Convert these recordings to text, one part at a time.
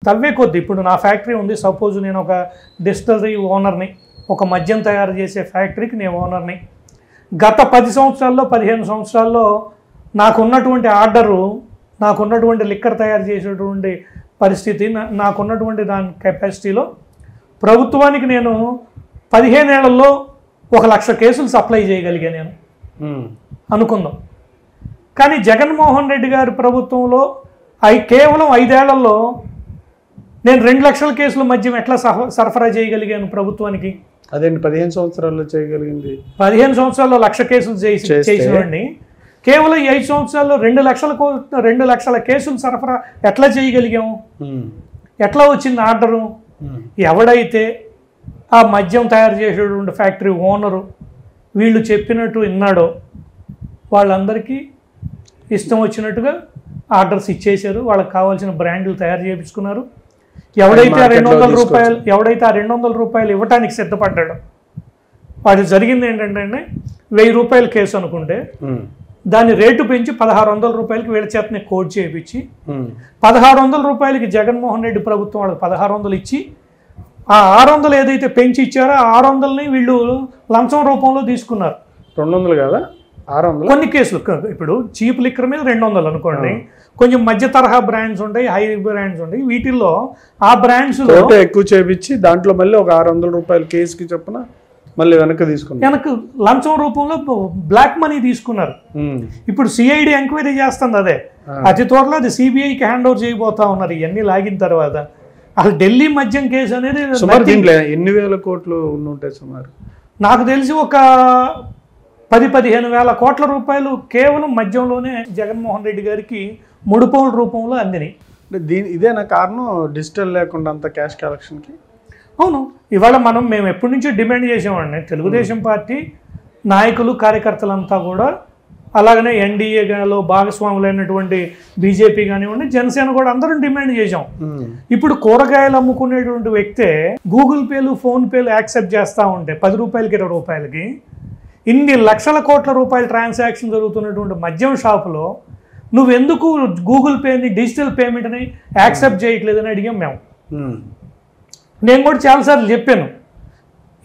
తవ్వే కొద్ది ఇప్పుడు నా ఫ్యాక్టరీ ఉంది, సపోజ్ నేను ఒక డిస్టిలరీ ఓనర్ని, ఒక మద్యం తయారు చేసే ఫ్యాక్టరీకి నేను ఓనర్ని. గత 10 సంవత్సరాల్లో 15 సంవత్సరాల్లో నాకున్నటువంటి ఆర్డరు, నాకున్నటువంటి లిక్కర్ తయారు చేసేటువంటి పరిస్థితి, నాకున్నటువంటి దాని కెపాసిటీలో ప్రభుత్వానికి నేను 15 ఏళ్లలో 1,00,000 కేసులు సప్లై చేయగలిగా నేను అనుకుందాం. కానీ జగన్మోహన్ రెడ్డి గారి ప్రభుత్వంలో కేవలం 5 ఏళ్లలో నేను 2 లక్షల కేసుల మద్యం ఎట్లా సరఫరా చేయగలిగాను ప్రభుత్వానికి? అదేంటి 15 సంవత్సరాల్లో చేయగలిగింది? 15 సంవత్సరాల్లో 1,00,000 కేసులు చేసినండి. కేవలం 5 సంవత్సరాల్లో 2 లక్షల కేసులు సరఫరా ఎట్లా చేయగలిగాము? ఎట్లా వచ్చింది ఆర్డరు? ఎవడైతే ఆ మద్యం తయారు చేసేటువంటి ఫ్యాక్టరీ ఓనరు వీళ్ళు చెప్పినట్టు విన్నాడో వాళ్ళందరికీ ఇష్టం వచ్చినట్టుగా ఆర్డర్స్ ఇచ్చేశారు. వాళ్ళకి కావాల్సిన బ్రాండ్లు తయారు చేయించుకున్నారు. ఎవడైతే ఆ 200 రూపాయలు ఇవ్వటానికి సిద్ధపడ్డాడో వాడు జరిగింది ఏంటంటే 1000 రూపాయల కేసు అనుకుంటే దాని రేటు పెంచి 1600 రూపాయలకి వీళ్ళ చేతనే కోడ్ చేయించి 1600 రూపాయలకి జగన్మోహన్ రెడ్డి ప్రభుత్వం వాళ్ళకి 1600 ఇచ్చి ఆ 600 ఏదైతే పెంచి ఇచ్చారో ఆ 600ని వీళ్ళు లంచం రూపంలో తీసుకున్నారు. 200 కదా 600 కొన్ని కేసులు. ఇప్పుడు చీప్ లిక్కర్ మీద 200 అనుకోండి, కొంచెం మధ్య తరహా బ్రాండ్స్ ఉంటాయి, హై బ్రాండ్స్ ఉంటాయి, వీటిల్లో ఆ బ్రాండ్స్ ఎక్కువ చేపించి దాంట్లో మళ్ళీ ఒక 600 రూపాయల కేసుకి చొప్పున మళ్ళీ వెనక్కి లంచం రూపంలో బ్లాక్ మనీ తీసుకున్నారు. ఇప్పుడు సిఐడి ఎంక్వైరీ చేస్తుంది. అదే అతి త్వరలో అది సిబిఐకి హ్యాండ్ ఓవర్ చేయబోతా ఉన్నారు. ఇవన్నీ లాగిన తర్వాత అసలు ఢిల్లీ మద్యం కేసు అనేది ఎన్ని వేల కోట్లు ఉంటాయి సుమారు? నాకు తెలిసి ఒక 10-15 వేల కోట్ల రూపాయలు కేవలం మద్యంలోనే జగన్మోహన్ రెడ్డి గారికి ముడుపుల రూపంలో అందినాయి. ఇదేనా కారణం డిజిటల్ లేకుండా అంత క్యాష్ కలెక్షన్కి? అవును. ఇవాళ మేము ఎప్పటి నుంచో డిమాండ్ చేసామండి. తెలుగుదేశం పార్టీ నాయకులు కార్యకర్తలంతా కూడా, అలాగనే ఎన్డీఏలో భాగస్వాములైనటువంటి బీజేపీ కానివ్వండి, జనసేన కూడా అందరం డిమాండ్ చేసాం. ఇప్పుడు కూరగాయలు అమ్ముకునేటువంటి వ్యక్తే గూగుల్ పేలు, ఫోన్ పేలు యాక్సెప్ట్ చేస్తూ ఉంటే 10 రూపాయలకి 20 రూపాయలకి ఇన్ని లక్షల కోట్ల రూపాయల ట్రాన్సాక్షన్ జరుగుతున్నటువంటి మద్యం షాపులో నువ్వెందుకు గూగుల్ పేని, డిజిటల్ పేమెంట్ని యాక్సెప్ట్ చేయట్లేదని అడిగాం మేము. నేను కూడా చాలాసార్లు చెప్పాను,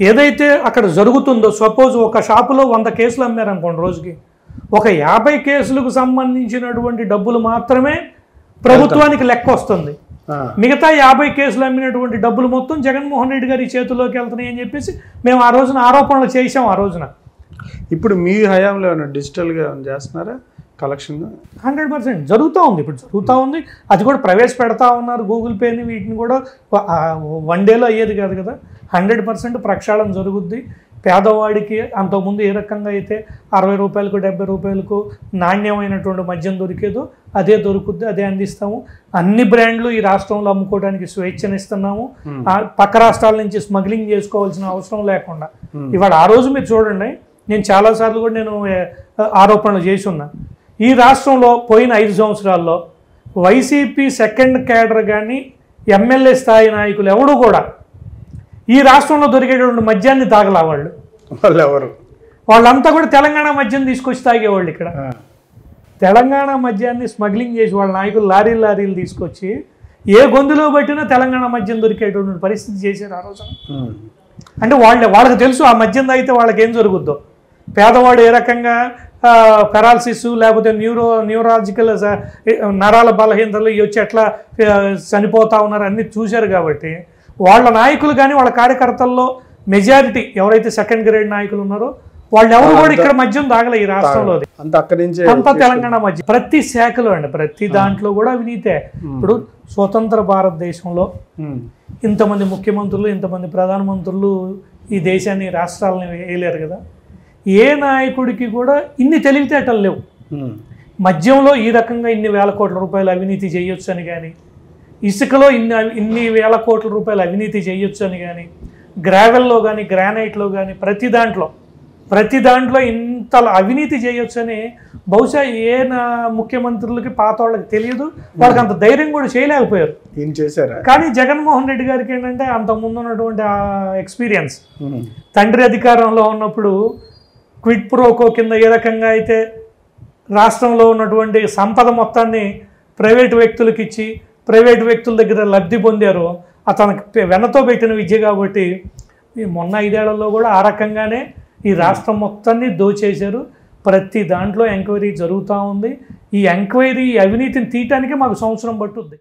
ఏదైతే అక్కడ జరుగుతుందో, సపోజ్ ఒక షాపులో 100 కేసులు అమ్మారనుకోండి రోజుకి, ఒక 50 కేసులకు సంబంధించినటువంటి డబ్బులు మాత్రమే ప్రభుత్వానికి లెక్క వస్తుంది. మిగతా 50 కేసులు అమ్మినటువంటి డబ్బులు మొత్తం జగన్మోహన్ రెడ్డి గారి చేతుల్లోకి వెళ్తున్నాయి అని చెప్పేసి మేము ఆ రోజున ఆరోపణలు చేసాం. ఆ రోజున ఇప్పుడు మీ హయాంలో ఏమైనా డిజిటల్గా చేస్తున్నారా కలెక్షన్? 100% జరుగుతూ ఉంది. ఇప్పుడు జరుగుతూ ఉంది. అది కూడా ప్రవేశపెడతా ఉన్నారు గూగుల్ పేని. వీటిని కూడా 1 డేలో అయ్యేది కాదు కదా. 100% ప్రక్షాళన జరుగుద్ది. పేదవాడికి అంతకుముందు ఏ రకంగా అయితే 60 రూపాయలకు 70 రూపాయలకు నాణ్యమైనటువంటి మద్యం దొరికేదో అదే దొరుకుద్ది, అదే అందిస్తాము. అన్ని బ్రాండ్లు ఈ రాష్ట్రంలో అమ్ముకోవడానికి స్వేచ్ఛనిస్తున్నాము. పక్క రాష్ట్రాల నుంచి స్మగ్లింగ్ చేసుకోవాల్సిన అవసరం లేకుండా. ఇవాళ ఆ రోజు మీరు చూడండి, నేను చాలాసార్లు కూడా నేను ఆరోపణలు చేసి ఉన్నా. ఈ రాష్ట్రంలో పోయిన 5 సంవత్సరాల్లో వైసీపీ సెకండ్ క్యాడర్ కానీ ఎమ్మెల్యే స్థాయి నాయకులు ఎవడు కూడా ఈ రాష్ట్రంలో దొరికేటువంటి మద్యాన్ని తాగలా. వాళ్ళంతా కూడా తెలంగాణ మద్యం తీసుకొచ్చి తాగేవాళ్ళు. ఇక్కడ తెలంగాణ మద్యాన్ని స్మగ్లింగ్ చేసి వాళ్ళ నాయకులు లారీలు తీసుకొచ్చి ఏ గొంతులో పట్టినా తెలంగాణ మద్యం దొరికేటువంటి పరిస్థితి చేశారు ఆ రోజున. అంటే వాళ్ళకి తెలుసు ఆ మద్యం తాగితే వాళ్ళకి ఏం జరుగుద్దో. పేదవాడు ఏ రకంగా పెరాలసిస్ లేకపోతే న్యూరాలజికల్ నరాల బలహీనతలు వచ్చి ఎట్లా చనిపోతా ఉన్నారు అన్నీ చూశారు. కాబట్టి వాళ్ళ నాయకులు కానీ వాళ్ళ కార్యకర్తల్లో మెజారిటీ ఎవరైతే సెకండ్ గ్రేడ్ నాయకులు ఉన్నారో వాళ్ళు ఎవరు కూడా ఇక్కడ మద్యం తాగలే ఈ రాష్ట్రంలో. అంతా తెలంగాణ మద్యం ప్రతి శాఖలో అండి, ప్రతి దాంట్లో కూడా అవినీతే. ఇప్పుడు స్వతంత్ర భారతదేశంలో ఇంతమంది ముఖ్యమంత్రులు, ఇంతమంది ప్రధానమంత్రులు ఈ దేశాన్ని, రాష్ట్రాలని వేయలేరు కదా. ఏ నాయకుడికి కూడా ఇన్ని తెలివితేటలు లేవు. మద్యంలో ఈ రకంగా ఇన్ని వేల కోట్ల రూపాయలు అవినీతి చేయొచ్చు అని కానీ, ఇసుకలో ఇన్ని వేల కోట్ల రూపాయలు అవినీతి చేయొచ్చు అని కానీ, గ్రావెల్లో కానీ గ్రానైట్లో కానీ ప్రతి దాంట్లో ఇంత అవినీతి చేయొచ్చు అని బహుశా ఏ ముఖ్యమంత్రులకి పాత వాళ్ళకి తెలియదు. వాళ్ళకి అంత ధైర్యం కూడా చేయలేకపోయారు. ఏం చేశారు? కానీ జగన్మోహన్ రెడ్డి గారికి ఏంటంటే అంతకుముందు ఉన్నటువంటి ఆ ఎక్స్పీరియన్స్, తండ్రి అధికారంలో ఉన్నప్పుడు క్విడ్ ప్రోకో కింద ఏ రకంగా అయితే రాష్ట్రంలో ఉన్నటువంటి సంపద మొత్తాన్ని ప్రైవేటు వ్యక్తులకు ఇచ్చి ప్రైవేటు వ్యక్తుల దగ్గర లబ్ధి పొందారో అతనికి వెనతో పెట్టిన విద్య కాబట్టి ఈ మొన్న 5 ఏళ్లలో కూడా ఆ రకంగానే ఈ రాష్ట్రం మొత్తాన్ని దోచేశారు. ప్రతి దాంట్లో ఎంక్వైరీ జరుగుతూ ఉంది. ఈ ఎంక్వైరీ అవినీతిని తీయటానికే మాకు సంవత్సరం పట్టుద్ది.